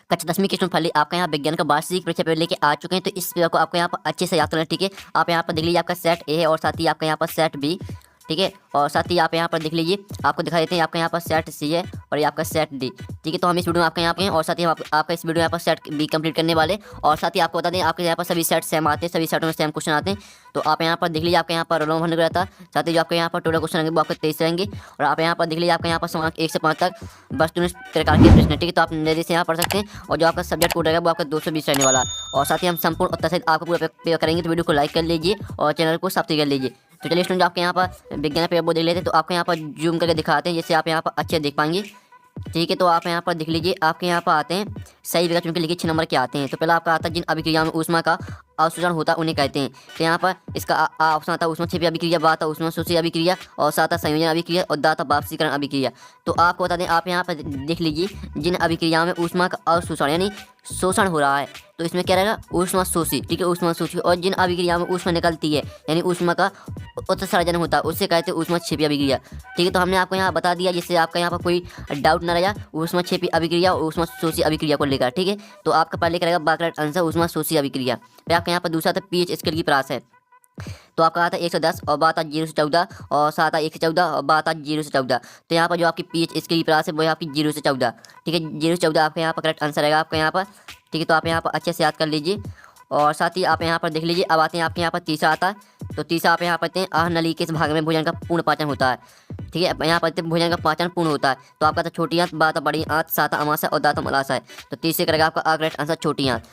कक्षा 10वीं की स्टूडेंट फाइनली आपका यहाँ विज्ञान का वार्षिक परीक्षा पेपर लेके आ चुके हैं। तो इस पेपर को आपको यहाँ पर अच्छे से याद करना है, ठीक है। आप यहाँ पर देख लीजिए आपका सेट ए है और साथ ही आपका यहाँ पर सेट बी, ठीक है। और साथ ही आप यहाँ पर देख लीजिए आपको दिखा देते हैं आपका यहाँ पर सेट सी है और ये आपका सेट डी, ठीक है। तो हम इस वीडियो में आपके यहाँ पे हैं और साथ ही हम आपका इस वीडियो में यहाँ पर सेट बी कंप्लीट करने वाले। और साथ ही आपको बता दें आपके यहाँ पर सभी सेट सेम आते हैं, सभी सेटों में सेम क्वेश्चन आते हैं। तो आप यहाँ पर देख लीजिए आपके यहाँ पर रोल नंबर रहता है, साथ ही जो आपके यहाँ पर टोटल क्वेश्चन रहेंगे वो आपके 23 रहेंगे। और आप यहाँ पर देख लीजिए आपके यहाँ पर सवाल 1 से 5 तक वस्तु प्रकार के प्रश्न, ठीक है। तो आप मेरे से यहाँ पढ़ सकते हैं। और जो आपका सब्जेक्ट कोड रहेगा वो आपका 220 रहने वाला। और साथ ही हम संपूर्ण उत्तर सहित आपको पूरा पेपर करेंगे। तो वीडियो को लाइक कर लीजिए और चैनल को सब्सक्राइब कर लीजिए। तो चलिए स्टूडेंट आपके यहाँ पर विज्ञान पेपर देख लेते हैं। तो आपके यहाँ पर जूम करके दिखाते हैं जिससे आप यहाँ पर अच्छे देख पाएंगे, ठीक है। तो आप यहाँ पर देख लीजिए आपके यहाँ पर आते हैं सही विकल्प चुनकर लिखिए 6 नंबर के आते हैं। तो पहला आपका आता है जिन अभिक्रिया में ऊष्मा का अवशोषण होता है उन्हें कहते हैं। तो यहाँ पर इसका ऑप्शन आता है ऊष्मा क्षेपी अभिक्रिया, बा आता ऊष्मा शोषी अभिक्रिया और साथ आता संयोजन अभिक्रिया और दा आता वाष्पीकरण अभिक्रिया। तो आपको बता दें आप यहाँ पर देख लीजिए जिन अभिक्रियाओं में ऊष्मा का अवशोषण यानी शोषण हो रहा है तो इसमें क्या रहेगा ऊष्मा शोषी, ठीक है, ऊष्मा शोषी। और जिन अभिक्रियाओं में ऊष्मा निकलती है यानी ऊष्मा का उत्सर्जन होता है उससे कहते हैं ऊष्मा क्षेपी अभिक्रिया, ठीक है। तो हमने आपको यहाँ बता दिया जिससे आपका यहाँ पर कोई डाउट ना रहा ऊष्मा क्षेपी अभिक्रिया और ऊष्मा शोषी अभिक्रिया को लेकर, ठीक है। तो आपका पहले करेगा बाकरेट आंसर ऊष्मा शोषी अभिक्रिया। फिर आपका यहाँ पर दूसरा था पीएच स्केल की प्रास है। तो आपका आता है 110 और बात आता 0 से 14 और साथ आता 1 से 14 और बात आता 0 से 14। तो यहाँ पर जो आपकी पीएच स्केल की प्रास है वो है आपकी 0 से 14, ठीक है। 0 से 14 आपका यहाँ पर करेक्ट आंसर रहेगा आपका यहाँ पर, ठीक है। तो आप यहाँ पर अच्छे से याद कर लीजिए। और साथ ही आप यहाँ पर देख लीजिए अब आते हैं आपके यहाँ पर तीसरा आता है। तो तीसरा आप यहाँ पढ़ते हैं आह नली के इस भाग में भोजन का पूर्ण पाचन होता है, ठीक है। यहाँ पढ़ते भोजन का पाचन पूर्ण होता है। तो आपका था छोटी आंत, बात बड़ी आंत, सात अमाशय और दाता मलाशय है। तो तीसरे करेगा आपका करेक्ट आंसर छोटी आंत।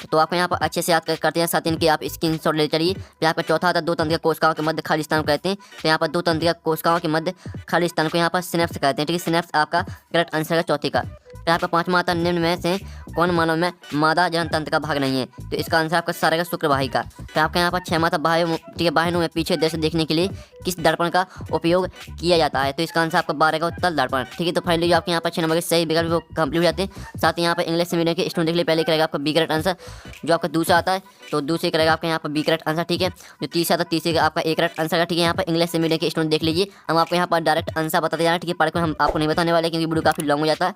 तो आपको यहाँ पर अच्छे से याद करते हैं। साथ इनके आप स्क्रीनशॉट ले चलिए। फिर आपका चौथा आता है दो तंत्रिका कोशिकाओं के मध्य खाली स्थान कहते हैं। तो यहाँ पर दो तंत्रिका कोशिकाओं के मध्य खाली स्थान को यहाँ पर सिनेप्स कहते हैं, ठीक है। सिनेप्स आपका करेक्ट आंसर है चौथे का। फिर आपका पांचवा आता है निम्न में से कौन मानव में मादा जनन तंत्र का भाग नहीं है। तो इसका आंसर आपका सारा शुक्रवाही का। फिर आपका यहाँ पर छठवां आता बाह्य, ठीक है, बाह्य में पीछे दृश्य देखने के लिए किस दर्पण का उपयोग किया जाता है। तो इसका आंसर आपका 12 का उत्तल दर्पण, ठीक है। तो फाइनली जो आपके यहाँ पर 6 नंबर के सही विकल्प वो कंप्लीट हो जाते हैं। साथ ही यहाँ पर इंग्लिश मीडियम के स्टूडेंट के लिए पहले करेगा आपका बी करेक्ट आंसर, जो आपका दूसरा आता है तो दूसरे करेगा आपका यहाँ पर बी करेक्ट आंसर, ठीक है। जो तीसरा था तीसरे का आपका ए करेक्ट आंसर का, ठीक है। यहाँ पर इंग्लिश मीडियम के स्टूडेंट देख लीजिए हम आपको यहाँ पर डायरेक्ट आंसर बताते जा रहे हैं, ठीक है। पढ़ कर हम आपको नहीं बताने वाले क्योंकि वीडियो काफी लॉन्ग हो जाता है।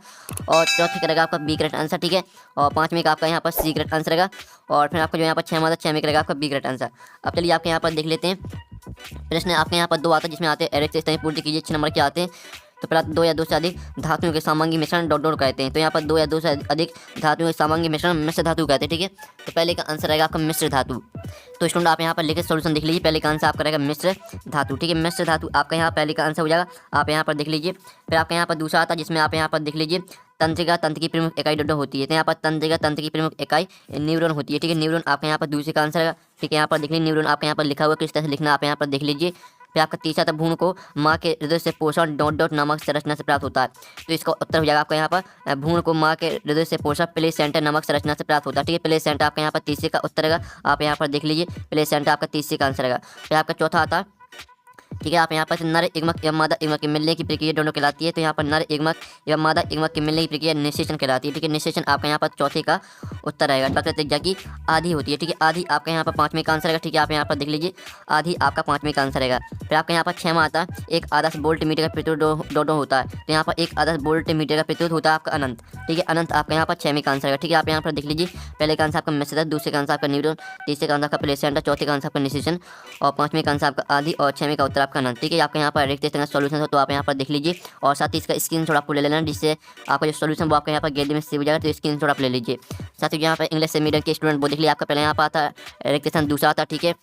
और चौथे करेगा आपका बी करेक्ट आंसर, ठीक है। और पांचवें का आपका यहाँ पर सी करेक्ट आंसर रहेगा। और फिर आपका जो यहाँ पर 6 में करेगा आपका बी करेक्ट आंसर। अब चलिए आपके यहाँ पर देख लेते हैं प्रश्न। आपके यहाँ पर 2 आता है जिसमें आते हैं एरिक से पूर्ति कीजिए 6 नंबर के आते हैं। तो पहला 2 या 2 से अधिक धातुओं के सामांगी मिश्रण डॉट डॉट कहते हैं। तो यहाँ पर 2 या 2 से अधिक धातुओं के सामांगी मिश्रण मिश्र धातु कहते हैं, ठीक है। तो पहले का आंसर रहेगा आपका मिश्र धातु। तो स्टूडेंट आप यहाँ पर लिखे सॉल्यूशन देख लीजिए। पहले का आंसर आपका रहेगा मिश्र धातु, ठीक है। मिश्र धातु आपका यहाँ पहले का आंसर हो जाएगा। आप यहाँ पर देख लीजिए। फिर आपका यहाँ पर दूसरा आता है जिसमें आप यहाँ पर देख लीजिए तंत्रिका तंत्र की प्रमुख इकाई डॉट होती है। तो यहाँ पर तंत्रिका तंत्र की प्रमुख इकाई न्यूरॉन होती है, ठीक है। न्यूरॉन आपका यहाँ पर दूसरे का आंसर है, ठीक है। यहाँ पर देख लीजिए न्यूरॉन आपका यहाँ पर लिखा हुआ किस तरह से लिखना आप यहाँ पर देख लीजिए। फिर आपका तीसरा था भ्रूण को माँ के हृदय से पोषण डॉट डॉट नामक संरचना से प्राप्त होता है। तो इसका उत्तर हो जाएगा आपका यहाँ पर भ्रूण को माँ के हृदय से पोषण प्लेसेंटा नामक संरचना से प्राप्त होता है, ठीक है। प्लेसेंटा आपका यहाँ पर तीसरे का उत्तर रहेगा। आप यहाँ पर देख लीजिए प्लेसेंटा आपका तीसरे का आंसर रहेगा। फिर आपका चौथा आता है, ठीक है। आप यहाँ पर नर इग्मक एवं मादा इग्मक के मिलने की प्रक्रिया दोनों कहलाती है। तो यहाँ पर नर इग्मक एवं मादा इग्मक के मिलने की प्रक्रिया निषेचन कहलाती है, ठीक है। निषेचन आपका यहाँ पर चौथे का उत्तर रहेगा। डॉक्टर त्रिज्या की आधी होती है, ठीक है। आधी आपका यहाँ पर 5वें का आंसर रहेगा, ठीक है। आप यहाँ पर देख लीजिए आधी आपका 5वें का आंसर रहेगा। फिर आपका यहाँ पर 6वां आता है एक आदर्श वोल्ट मीटर का प्रतिरोध डोडो होता है। तो यहाँ पर एक आदर्श वोल्ट मीटर का प्रतिरोध होता है आपका अनंत, ठीक है। अनंत आपका यहाँ पर 6वें का आंसर रहेगा, ठीक है। आप यहाँ पर देख लीजिए पहले का आंसर आपका मिश्र, दूसरे का आंसर आपका न्यूरॉन, तीसरे का आंसर आपका प्लेसेंटा, चौथे का आंसर आपका निषेचन और 5वें का आंसर आपका आधी और 6वें का उत्तर आपका अनंत, ठीक है। आपका यहाँ पर देखते हैं सॉल्यूशन हो तो आप यहाँ पर देख लीजिए। और साथ ही इसका स्क्रीनशॉट आपको ले लेना जिससे आपका जो सॉल्यूशन वो आपका यहाँ पर गैलरी में सेव हो जाएगा। तो स्क्रीनशॉट आप ले लीजिए। साथ ही यहाँ पर इंग्लिश मीडियम के स्टूडेंट वो देख लीजिए आपका पहले यहाँ पर आता है रिक्वेशन दूसरा आता है, ठीक है।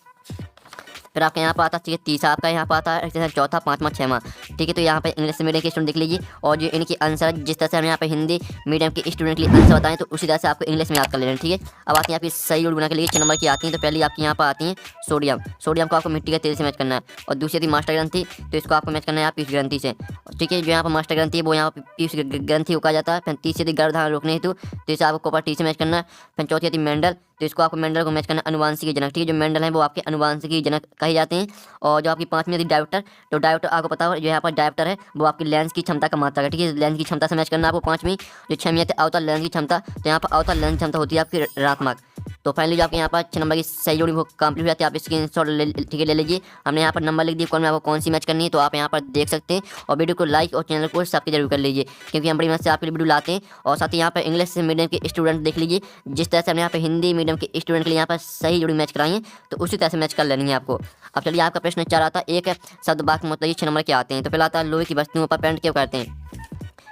फिर आपके यहाँ पर आता है, ठीक है, तीसरा आपका यहाँ पर आता है चौथा, 5वां, 6वां, ठीक है। तो यहाँ पर इंग्लिश मीडियम के स्टूडेंट देख लीजिए। और जो इनके आंसर जिस तरह से हम यहाँ पर हिंदी मीडियम के स्टूडेंट के लिए आंसर बताएं तो उसी तरह से आपको इंग्लिश में याद कर लेना, ठीक है। अब आती है आपकी सही रूल बना के लिए 6 नंबर की आती हैं। तो पहले आपकी यहाँ पर आती हैं सोडियम। सोडियम को आपको मिट्टी के तेल से मैच करना है। और दूसरी थी मास्टर ग्रंथि, तो इसको आपको मैच करना है पीयूष ग्रंथि से, ठीक है। जो यहाँ पर मास्टर ग्रंथि है वो यहाँ पर पीयूष ग्रंथि को कहा जाता है। फिर तीसरी थी गर्भधारण रोकने हेतु, तो इसे आपको कॉपर टी से मैच करना है। फिर चौथी थी मेंडल, तो इसको आपको मेंडल को मैच करना अनुवांशिकी जनक, ठीक है। जो मेंडल है वो आपके अनुवांशिकी जनक कहे जाते हैं। और जो आपकी 5वीं थी डायोप्टर, तो डायोप्टर आपको पता हो जो यहाँ पर डायोप्टर है वो आपकी लेंस की क्षमता का मात्रक है, ठीक है। लेंस की क्षमता से मैच करना आपको 5वीं। जो 6वीं थी अवतल लेंस की क्षमता, तो यहाँ पर अवतल लेंस की क्षमता होती है आपकी ऋणात्मक। तो फाइनली जो आपके यहाँ पर 6 नंबर की सही जोड़ी वो कंप्लीट हो जाती है। आप स्क्रीनशॉट ठीक है ले लीजिए। हमने यहाँ पर नंबर लिख दिया कौन में आपको कौन सी मैच करनी है, तो आप यहाँ पर देख सकते हैं। और वीडियो को लाइक और चैनल को सब्सक्राइब जरूर कर लीजिए, क्योंकि हम बड़ी मदद से आपके लिए वीडियो लाते हैं। और साथ ही यहाँ पर इंग्लिश मीडियम के स्टूडेंट देख लीजिए, जिस तरह से हमने यहाँ पर हिंदी मीडियम के स्टूडेंट के लिए यहाँ पर सही जोड़ी मैच कराई है, तो उसी तरह से मैच कर लेनी है आपको। अब चलिए आपका प्रश्न 4 आता है, एक शब्द वाक्य मतलब ये 6 नंबर के आते हैं। तो पहला आता है लोहे की वस्तुओं पर पेंट क्यों करते हैं।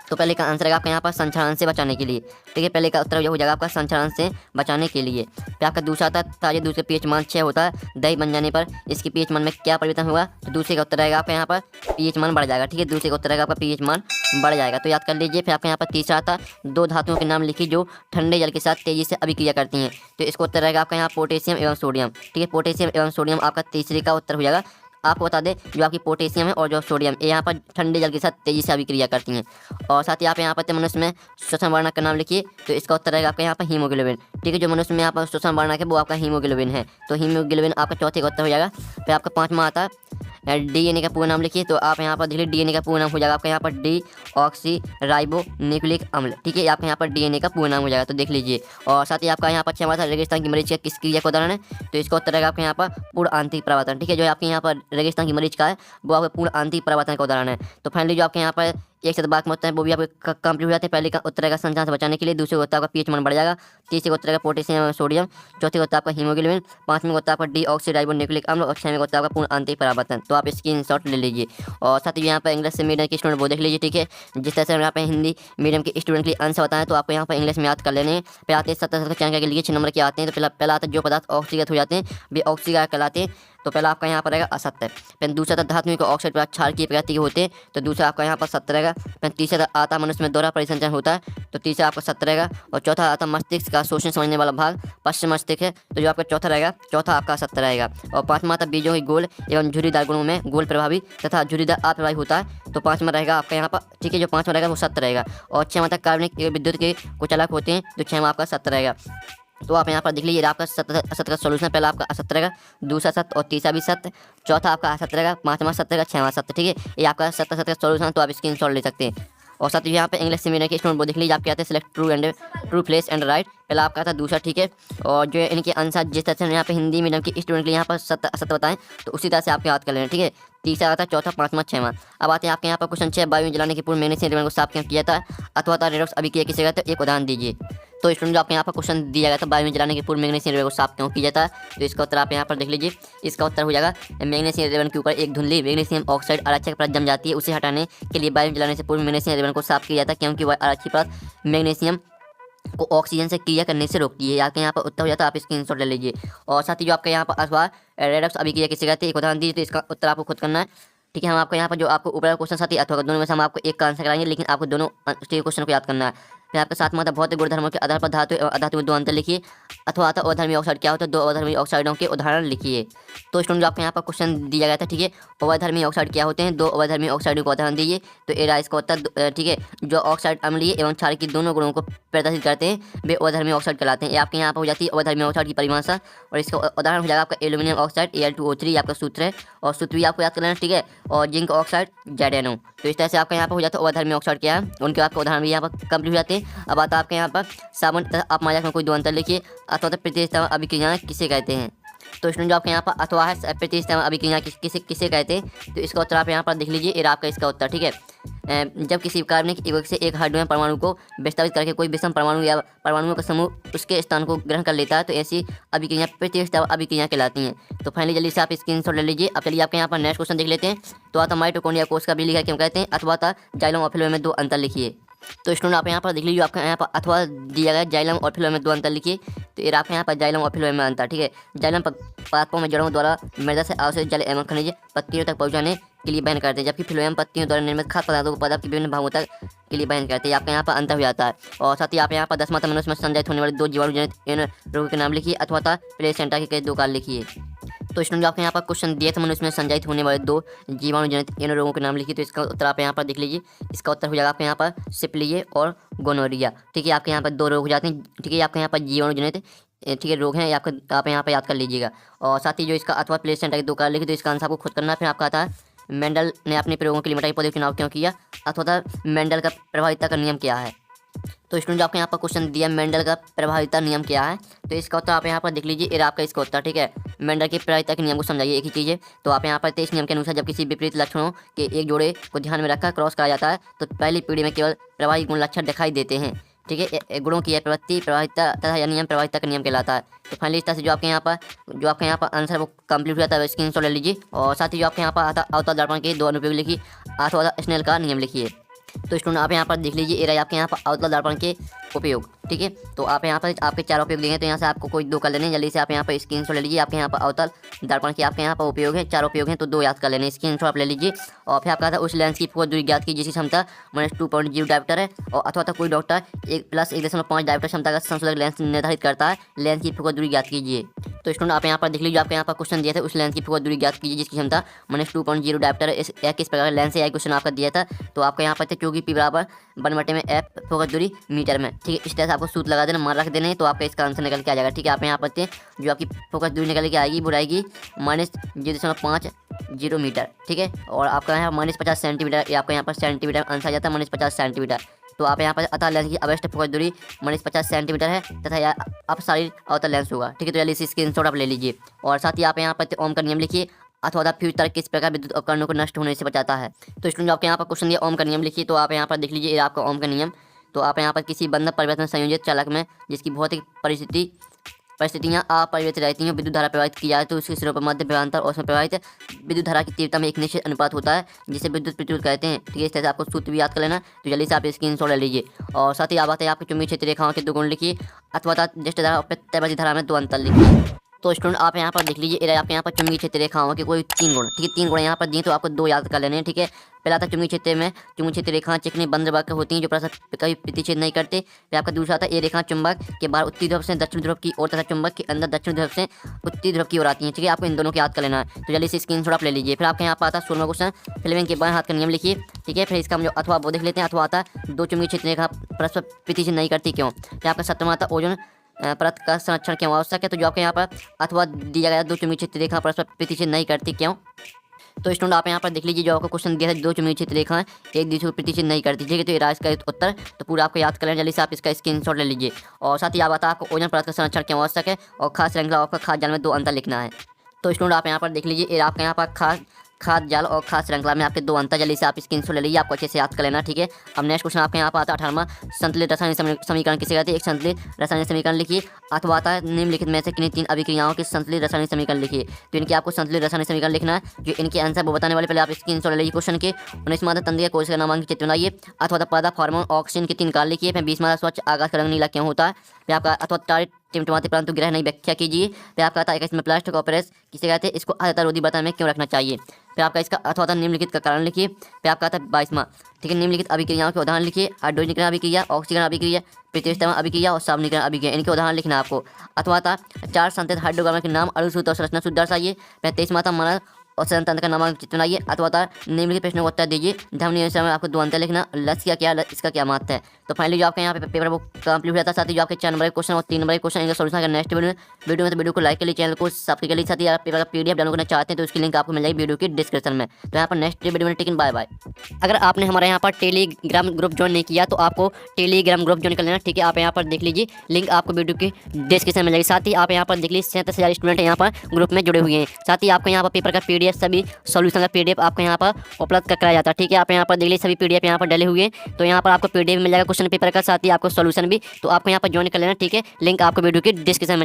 तो पहले का आंसर है आपका यहाँ पर संक्षरण से बचाने के लिए। ठीक है, पहले का उत्तर हो जाएगा आपका संक्षरण से बचाने के लिए। फिर आपका दूसरा आता है ताजे दूध का पीएच मान 6 होता है, दही बन जाने पर इसकी पीएच मान में क्या परिवर्तन होगा। तो दूसरे का उत्तर रहेगा आपका यहाँ पर पीएच मान बढ़ जाएगा। ठीक है, दूसरे का उत्तर रहेगा आपका पीएच मान बढ़ जाएगा, तो याद कर लीजिए। फिर आपका यहाँ पर तीसरा आता है दो धातुओं के नाम लिखिए जो ठंडे जल के साथ तेजी से अभिक्रिया करती हैं। तो इसका उत्तर रहेगा आपका यहाँ पोटेशियम एवं सोडियम। ठीक है, पोटेशियम एवं सोडियम आपका तीसरे का उत्तर हो जाएगा। आपको बता दें जो आपकी पोटेशियम है और जो सोडियम ये यहाँ पर ठंडे जल के साथ तेजी से अभिक्रिया करती हैं। और साथ ही आप यहाँ पर मनुष्य में श्वसन वर्णक का नाम लिखिए, तो इसका उत्तर रहेगा आपका यहाँ पर हीमोग्लोबिन। ठीक है, जो मनुष्य में यहाँ पर श्वसन वर्णक है वो आपका हीमोग्लोबिन है, तो हीमोग्लोबिन आपका चौथे का उत्तर हो जाएगा। फिर आपका पाँचवा आता है डीएनए का पूरा नाम लिखिए, तो आप यहाँ पर देखिए डीएनए का पूरा नाम हो जाएगा आपका यहाँ पर डी ऑक्सी राइबो न्यूक्लिक अम्ल। ठीक है, आपका यहाँ पर डीएनए का पूरा नाम हो जाएगा, तो देख लीजिए। और साथ ही आपका यहाँ पर छठवां था रेगिस्तान की मरीज का किस क्रिया का उदाहरण है, तो इसका उत्तर रहेगा आपके यहाँ पर पूर्ण आंतरिक प्रवर्तन। ठीक है, जो आपके यहाँ पर रेगिस्तान की मरीज का है वो आपका पूर्ण आंतरिक प्रवर्तन का उदाहरण है। तो फाइनली जो आपके यहाँ पर एक शब्द वाक्य होता है वो भी आपके कंप्लीट हो जाते हैं। पहले का उत्तर रहेगा संचार से बचाने के लिए, दूसरे का उत्तर आपका पीएच मान बढ़ जाएगा, तीसरे का उत्तर रहेगा पोटेशियम सोडियम, चौथे का उत्तर आपका हीमोग्लोबिन, पांचवें का उत्तर आपका डी ऑक्सी राइबो न्यूक्लिक अम्ल और छठवें का उत्तर आपका पूर्ण आंतरिक परावर्तन। तो आप स्क्रीनशॉट ले लीजिए। और साथ ही यहाँ पर इंग्लिश मीडियम के स्टूडेंट वो देख लीजिए। ठीक है, जिस तरह से हम यहाँ पे हिंदी मीडियम के स्टूडेंट के लिए आंसर बताएं, तो आपको यहाँ पर इंग्लिश में याद कर लेने हैं। फिर आते हैं 70 चैनल के लिए 6 नंबर के आते हैं। तो पहला आता है जो पदार्थ ऑक्सीकृत हो जाते हैं वे ऑक्सीकृत कहलाते हैं, तो पहला आपका यहाँ पर रहेगा असत्य। फिर दूसरा था धातुओं के ऑक्साइड पर क्षार की प्रकृति के होते हैं, तो दूसरा आपका यहाँ पर सत्य रहेगा। फिर तीसरा आता मनुष्य में दोहरा परिसंचरण होता है, तो तीसरा आपका सत्य रहेगा। और चौथा आता मस्तिष्क का शोषण समझने वाला भाग पश्चिम मस्तिष्क है, तो जो आपका चौथा रहेगा, चौथा आपका सत्य रहेगा। और पांचवा आता बीजों के गोल एवं झुर्रीदार गुणों में गोल प्रभावी तथा झुर्रीदार अप्रभावी होता है, तो पांचवा रहेगा आपका यहाँ पर। ठीक है, जो पांचवा रहेगा वो सत्य रहेगा। और छठवां तक कार्बनिक विद्युत के कुचालक होते हैं, तो छठवां आपका सत्य रहेगा। तो आप यहाँ पर देख लीजिए आपका असत्य का सोल्यूशन पहला आपका असत्य रहेगा, दूसरा सत्य और तीसरा भी सत्य, चौथा आपका असत्य रहेगा, पांचवा सत्य रहेगा, छठवां सत्य। ठीक है, ये आपका सत्य का सोल्यूशन, तो आप स्क्रीनशॉट ले सकते हैं। और साथ ही यहाँ पे इंग्लिश मीडियम के स्टूडेंट वो देख लीजिए आपके आते हैं select true place and right, पहला आपका था, दूसरा। ठीक है, और जो इनके आंसर जिस तरह से यहाँ पे हिंदी मीडियम के स्टूडेंट के लिए यहाँ पर सत्य असत्य बताएं, तो उसी तरह से आपके याद कर लेना। ठीक है, तीसरा आता है, चौथा, पांचवा, छठवां। अब आते हैं आपके यहाँ पर क्वेश्चन 6 वायु में जलाने के पूर्व मैग्नीशियम रिबन को साफ क्यों किया था, अथवा रेडॉक्स अभिक्रिया किसे कहते हैं, एक उदाहरण दीजिए। तो स्टूडेंट जो आपके यहाँ पर क्वेश्चन दिया गया था वायु में जलाने के पूर्व मैग्नीशियम रिबन को साफ क्यों किया जाता है, तो इसका उत्तर आप यहाँ पर देख लीजिए। इसका उत्तर हो जाएगा मैग्नीशियम रिबन के ऊपर एक धुंधली मैग्नीशियम ऑक्साइड आरक्षक परत जम जाती है, उसे हटाने के लिए वायु में जलाने से पूर्व मैग्नीशियम रिबन को साफ किया जाता है, क्योंकि वह आरक्षी परत मैग्नीशियम को ऑक्सीजन से क्रिया करने से रोकती है। आपके यहाँ पर उत्तर हो जाता है, आप स्क्रीनशॉट ले लीजिए। और साथ ही जो आपके यहाँ पर अथवा रेडॉक्स अभिक्रिया किसे कहते हैं, एक उदाहरण दीजिए, तो इसका उत्तर आपको खुद करना है। ठीक है, हम आपको यहाँ पर जो आपको ऊपर क्वेश्चन साथ ही अथवा दोनों में से हम आपको एक का आंसर कराएंगे, लेकिन आपको दोनों क्वेश्चन को याद करना है। फिर आपके साथ में भौतिक गुणधर्मों के आधार पर धातु एवं अधातु में दो अंतर लिखिए, अथवा आता अवधर्मी ऑक्साइड क्या होता है, दो अवधर्मी ऑक्साइडों के उदाहरण लिखिए। तो स्टूडेंट जो आपके यहाँ पर क्वेश्चन दिया गया था, ठीक है, अवधर्मी ऑक्साइड क्या होते हैं, दो अवधर्मी ऑक्साइडों को उदाहरण दीजिए, तो ए रहा इसका उत्तर। ठीक है, जो ऑक्साइड अम्लीय एवं क्षार की दोनों गुणों को प्रदर्शित करते हैं वे अवधर्मी ऑक्साइड कहलाते हैं। ये आपके यहाँ पर हो जाती है अवधर्मी ऑक्साइड की परिभाषा, और इसका उदाहरण हो जाएगा आपका एल्यूमिनियम ऑक्साइड Al2O3 आपका सूत्र है, और सूत्र भी आपको याद कर लेना। ठीक है, और जिंक ऑक्साइड ZnO, तो इस तरह से आपका यहाँ पर हो जाता है अवधर्मी ऑक्साइड क्या है, उनके आपके उदाहरण भी यहाँ पर कंप्लीट हो जाते हैं। अब आता है आपके यहाँ पर साबुन तथा अपमायक में कोई दो अंतर लिखिए, अथवा प्रतिस्थापन अभिक्रियाएं किसे कहते हैं। तो स्टूडेंट जो आपके यहाँ पर अथवा है प्रतिस्थापन अभिक्रिया किसे कहते हैं, तो इसका उत्तर आप यहाँ पर देख लीजिए, ये आपका इसका उत्तर। ठीक है, जब किसी कार्बनिक यौगिक से एक हाइड्रोजन परमाणु को विस्थापित करके कोई विषम परमाणु या परमाणुओं का समूह उसके स्थान को ग्रहण कर लेता है, तो ऐसी अभिक्रिया प्रतिस्थापन अभिक्रिया कहलाती हैं। तो फाइनली जल्दी से आप स्क्रीनशॉट ले लीजिए। अब चलिए आपके यहाँ पर नेक्स्ट क्वेश्चन देख लेते हैं। तो आता माइटोकॉन्ड्रिया कोष का भी लिखा क्यों कहते हैं, अथवा था जाइलम और फिलोएम में दो अंतर लिखिए। तो स्टूडेंट आप यहाँ पर देख लीजिए, आपके यहाँ पर अथवा दिया गया जाइलम और फिलोएम में दो अंतर लिखिए, तो ये आपके यहाँ पर जाइलम और फिलोएम में अंतर। ठीक है, जाइलम पादपों में जड़ों द्वारा मृदा से आवश्यक जल एवं खनिज पत्तियों तक पहुँचाने के लिए बहन करते हैं, जबकि फिलोएम पत्तियों द्वारा निर्मित खाद्य पदार्थों को पदार्थ के विभिन्न भागों तक के लिए बहन करते हैं। आपके यहाँ पर अंतर हो जाता है। और साथ ही आप यहाँ पर 10वां मनुष्य में संजाइत होने वाले दो जीवाणु जनित रोगों के नाम लिखिए, अथवा था प्लेसेंटा के कई दो काल लिखिए। तो स्टूडेंट आपके यहाँ पर क्वेश्चन दिया था मनुष्य में संजाइत होने वाले दो जीवाणु जनित इन रोगों के नाम लिखिए, तो इसका उत्तर आप यहाँ पर देख लीजिए। इसका उत्तर हो जाएगा आपके यहाँ पर सिप्लिए और गोनोरिया। ठीक है, आपके यहाँ पर दो रोग हो जाते हैं। ठीक है, आपके यहाँ पर जीवाणु जनित ठीक है रोग हैं, आपका आप यहाँ पर याद कर लीजिएगा। और साथ ही जो इसका अथवा प्लेसेंटा के दो काल लिखिए, तो इसका आंसर आपको खुद करना है। फिर आपका आता है मेंडल ने अपने प्रयोगों के लिए मिठाई पौधे चुनाव क्यों किया, अथवा मेंडल का प्रभाविता का नियम क्या है। तो स्टूडेंट जो आपको यहाँ पर क्वेश्चन दिया मेंडल का प्रभाविता नियम क्या है, तो इसका उत्तर आप यहाँ पर देख लीजिए। ये आपका इसका उत्तर, ठीक है। मेंडल की प्रभाविता के नियम को समझाइए, एक ही चीज़ है। तो आप यहाँ पर 23 नियम के अनुसार जब किसी विपरीत लक्षणों के एक जोड़े को ध्यान में रखकर क्रॉस करा जाता है तो पहली पीढ़ी में केवल प्रभावी गुण लक्षण दिखाई देते हैं, ठीक है। गुणों की यह प्रवृत्ति प्रभाविता तथा यह नियम प्रभाविता का नियम कहलाता है। तो फाइनली इस तरह से जो आपके यहाँ पर आंसर वो कंप्लीट हुआ था, स्क्रीनशॉट ले लीजिए। और साथ ही जो आपके यहाँ पर आता अवतल दर्पण के दो अनुप्रयोग लिखिए अथवा स्नेल का नियम लिखिए। तो स्टूडेंट आप यहाँ पर देख लीजिए, ये रहा आपके यहाँ पर अवतल दर्पण के उपयोग, ठीक है। तो आप यहाँ पर आपके 4 उपयोग देंगे, तो यहाँ से आपको कोई 2 कर लेने, जल्दी से आप यहाँ पर स्क्रीनशॉट ले लीजिए। आपके यहाँ पर अवतल दर्पण के आपके यहाँ पर उपयोग है, 4 उपयोग हैं, तो 2 याद कर लेने, स्क्रीनशॉट आप ले लीजिए। और फिर आपका था उस लेंस की फोकस दूरी ज्ञात की जिसकी क्षमता -2.0 डायोप्टर है, और अथवा कोई डॉक्टर 1+1.5 डायोप्टर क्षमता का संशोधक लेंस निर्धारित करता है, लेंस की फोकस दूरी ज्ञात कीजिए। तो स्टूडेंट आप यहाँ पर देख लीजिए, आपके यहाँ पर क्वेश्चन दिया था उस लेंस की फोकस दूरी ज्ञात कीजिए जिसकी क्षमता -2.0 डायोप्टर है। किस प्रकार लेंस है, यह क्वेश्चन आपका दिया था। तो आपका यहाँ पर क्योंकि P बराबर 1/f फोकस दूरी मीटर में, ठीक है। इस तरह से आपको सूत्र लगा देना, मान रख देना, तो आपका इसका आंसर निकल के आ जाएगा, ठीक है। आप यहाँ पर जो आपकी फोकस दूरी निकल के आएगी वो रहेगी -0.50 मीटर, ठीक है। और आपका यहाँ -50 सेंटीमीटर, ये आपका यहाँ पर सेंटीमीटर आंसर आ जाता है -50 सेंटीमीटर। तो आप यहाँ पर अतः लेंस की अवश्य फोकस दूरी -50 सेंटीमीटर है तथा यह अपसारी अवतल लेंस होगा, ठीक है। तो जल्दी से स्क्रीनशॉट आप ले लीजिए। और साथ ही आप यहाँ पर ओम का नियम लिखिए अथवा फ्यूज तर्क किस प्रकार विद्युत उपकरणों को नष्ट होने से बचाता है। तो स्टूडेंट आपके यहाँ पर क्वेश्चन दिया ओम का नियम लिखिए। तो आप यहाँ पर देख लीजिए, ये आपका ओम का नियम। तो आप यहाँ पर किसी बंधन परिवर्तन संयोजित चालक में जिसकी भौतिक परिस्थितियाँ अपरिवर्तित रहती हैं, विद्युत धारा प्रवाहित की जाए तो उसके सिरों पर मध्य विभवांतर और उसमें प्रवाहित विद्युत धारा की तीव्रता में एक निश्चित अनुपात होता है जिसे विद्युत प्रतिरोध कहते हैं, ठीक है। इस तरह से आपको सूत्र भी याद कर लेना। तो जल्दी से आप स्क्रीनशॉट ले लीजिए। और साथ ही आप आते हैं आपके चुंबकीय क्षेत्र रेखाओं के 2 गुण लिखिए अथवा जस्ट धारा और प्रत्यावर्ती धारा में 2 अंतर लिखिए। तो स्टूडेंट आप यहाँ पर देख लीजिए, आपके यहाँ पर चुंबकीय क्षेत्र रेखाओं के कोई 3 गुण, ठीक है। 3 गुण यहाँ पर दिए, तो आपको 2 याद कर लेने हैं, ठीक है। पहला था चुंबकीय क्षेत्र रेखाएं चिकनी बंद वक्र होती हैं जो परस्पर कभी प्रतिच्छेद नहीं करते। फिर आपका दूसरा था ये रेखा चुंबक के बाहर उत्तरी ध्रुव से दक्षिण ध्रुव की ओर तथा चुंबक के अंदर दक्षिण ध्रुव से उत्तरी ध्रुव की ओर आती हैं, ठीक है। आपको इन दोनों को याद कर लेना है। तो जल्दी से स्क्रीनशॉट आप ले लीजिए। फिर आपके यहाँ पर आता 16वां क्वेश्चन, फिल्मिंग के बाएं हाथ का नियम लिखिए, ठीक है। फिर इसका हम जो अथवा वो देख लेते हैं। अथवा आता 2 चुंबकीय क्षेत्र रेखा परस्पर प्रतिच्छेद नहीं करती क्यों। फिर आपका 17वां आता ओजोन परत का संरक्षण क्यों आवश्यक है। तो जो आपके यहाँ पर अथवा दिया गया 2 चुंबकीय क्षेत्र रेखा परस्पर प्रतिच्छेद नहीं करती क्यों। तो स्टूडेंट आप यहाँ पर देख लीजिए, जो आपको क्वेश्चन दिया है 2 चुंबकीय क्षेत्र रेखाएं एक दूसरे को प्रतिच्छेद नहीं करती, ठीक है। तो ये रहा इसका उत्तर। तो पूरा आपको याद कर लें, जल्दी से आप इसका स्क्रीनशॉट ले लीजिए। और साथ ही आप बता आपको ओजोन परत का संरक्षण क्यों आवश्यक है और खास श्रृंखला और खास जाल में 2 अंतर लिखना है। तो स्टूडेंट आप यहाँ पर देख लीजिए, ये आपके यहाँ पर खास जाल और खास श्रृंखला में आपके 2 अंतर, जल्दी से आप स्क्रीनशॉट ले लीजिए, आपको अच्छे से याद कर लेना, ठीक है। अब नेक्स्ट क्वेश्चन आपके यहाँ पर आता 18वां, संतुलित रासायनिक समीकरण किसे कहते हैं। एक संतुलित रासायनिक समीकरण लिखिए अथवा आता है निम्नलिखित में से किन्हीं 3 अभिक्रियाओं के संतुलित रासायनिक समीकरण लिखिए। तो इनके आपको संतुलित रासायनिक समीकरण लिखना है, जो इनके आंसर वो बताने वाले। पहले आप स्क्रीनशॉट ले लीजिए क्वेश्चन के। 19वां तंत्रिका कोश का नामांकित चित्र बनाइए अथवा पौधा हार्मोन ऑक्सीजन के 3 कार्य लिखिए। फिर 20वां स्वच्छ आकाश का रंग नीला क्यों होता है। फिर आपका अथवा तारे टिमटिमाते परंतु ग्रह नहीं व्याख्या कीजिए। फिर आपका आता 21 में प्लास्टिक और प्रेस किसे कहते हैं, इसको आर्द्रता रोधी बर्तन में क्यों रखना चाहिए। फिर आपका इसका अथवा निम्नलिखित का कारण लिखिए। फिर आपका आता 22वां, ठीक है, निम्नलिखित अभिक्रियाओं के उदाहरण लिखिए। हाइड्रोजनीकरण अभिक्रिया, ऑक्सीकरण अभिक्रिया, प्रतिस्थापन अभिक्रिया और सावनीकरण अभिक्रिया, इनके उदाहरण लिखना है आपको। अथवा था 4 संतत हाइड्रोकार्बन के नाम, अणु सूत्र और संरचना सूत्र दर्शाइए। 35वां था मानव और सदन तंत्र का नामांकित चित्र बनाइए अथवा था निम्नलिखित प्रश्नों को उत्तर दीजिए। धमनी अनुसार में आपको 2 अंतर लिखना, लक्ष्य क्या इसका क्या महत्व है। तो फाइनली जो आपके यहाँ पे पेपर वो कंप्लीट हो जाता है। साथ ही जो आपके 4 नंबर के क्वेश्चन और 3 नंबर के क्वेश्चन इनका सोल्यूशन का नेक्स्ट वीडियो में, तो वीडियो को लाइक कर लीजिए, चैनल को सब्सक्राइब कर लीजिए। साथ ही आप पेपर का PDF डाउनलोड करना चाहते हैं तो उसकी लिंक आपको मिल जाएगी वीडियो की डिस्क्रिप्शन में। तो यहाँ पर नेक्स्ट वीडियो में टिकन बाय बाय। अगर आपने हमारे यहाँ पर टेलीग्राम ग्रुप ज्वाइन नहीं किया तो आपको टेलीग्राम ग्रुप ज्वाइन कर लेना, ठीक है। आप यहाँ पर देख लीजिए, लिंक आपको वीडियो की डिस्क्रिप्शन में मिल जाएगी। साथ ही आप यहाँ पर देख लीजिए 37,000 स्टूडेंट यहाँ पर ग्रुप में जुड़े हुए हैं। साथ ही आपको यहाँ पर पेपर का PDF सभी सोल्यूशन का PDF आपको यहाँ पर उपलब्ध कराया जाता है, ठीक है। आप यहाँ पर देख लीजिए सभी PDF यहाँ पर डले हुए हैं। तो यहाँ पर आपको PDF मिल जाएगा क्वेश्चन पेपर का, साथ ही आपको सोल्यूशन भी। तो आपको यहाँ पर ज्वाइन कर लेना, ठीक है। लिंक आपको वीडियो की डिस्क्रिप्शन में